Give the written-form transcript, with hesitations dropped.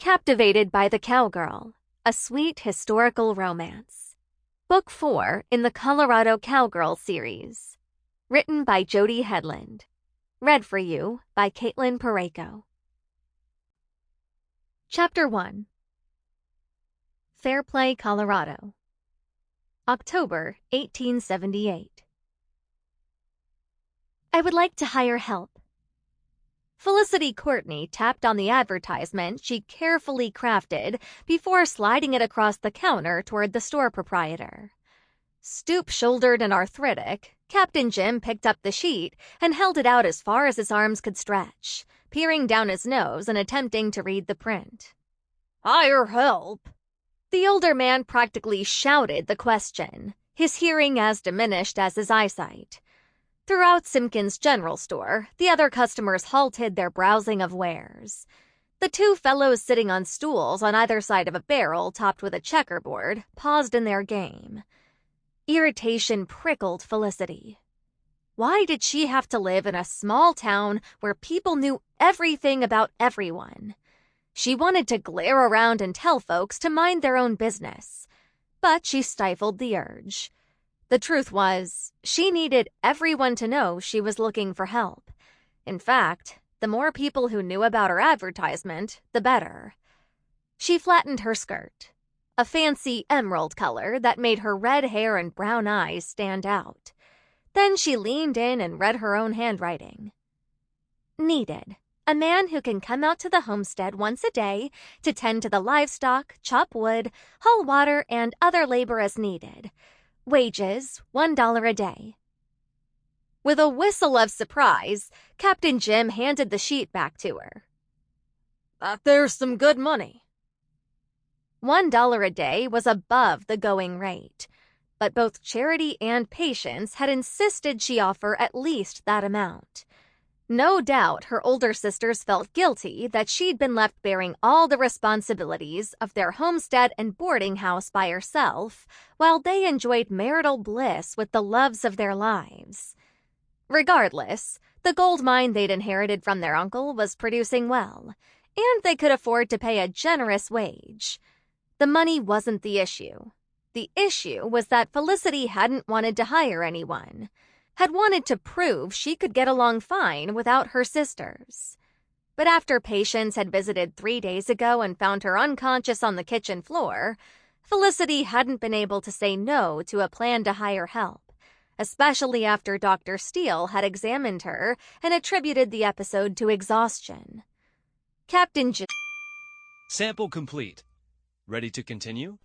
Captivated by the Cowgirl, a sweet historical romance. Book 4 in the Colorado Cowgirl series. Written by Jody Hedlund. Read for you by Caitlyn Porayko. Chapter 1. Fairplay, Colorado. October 1878. I would like to hire help. Felicity Courtney tapped on the advertisement she carefully crafted before sliding it across the counter toward the store proprietor. Stoop-shouldered and arthritic, Captain Jim picked up the sheet and held it out as far as his arms could stretch, peering down his nose and attempting to read the print. "Hire help?" The older man practically shouted the question, his hearing as diminished as his eyesight. Throughout Simpkins' general store, the other customers halted their browsing of wares. The two fellows sitting on stools on either side of a barrel topped with a checkerboard paused in their game. Irritation prickled Felicity. Why did she have to live in a small town where people knew everything about everyone? She wanted to glare around and tell folks to mind their own business, but she stifled the urge. The truth was, she needed everyone to know she was looking for help. In fact, the more people who knew about her advertisement, the better. She flattened her skirt, a fancy emerald color that made her red hair and brown eyes stand out. Then she leaned in and read her own handwriting. Needed. A man who can come out to the homestead once a day to tend to the livestock, chop wood, haul water, and other labor as needed. Wages, $1 a day. With a whistle of surprise, Captain Jim handed the sheet back to her. "There's some good money." $1 a day was above the going rate, but both Charity and Patience had insisted she offer at least that amount. No doubt her older sisters felt guilty that she'd been left bearing all the responsibilities of their homestead and boarding house by herself, while they enjoyed marital bliss with the loves of their lives. Regardless, the gold mine they'd inherited from their uncle was producing well, and they could afford to pay a generous wage. The money wasn't the issue. The issue was that Felicity hadn't wanted to hire anyone, had wanted to prove she could get along fine without her sisters. But after Patience had visited 3 days ago and found her unconscious on the kitchen floor, Felicity hadn't been able to say no to a plan to hire help, especially after Dr. Steele had examined her and attributed the episode to exhaustion. Captain J. Sample complete. Ready to continue?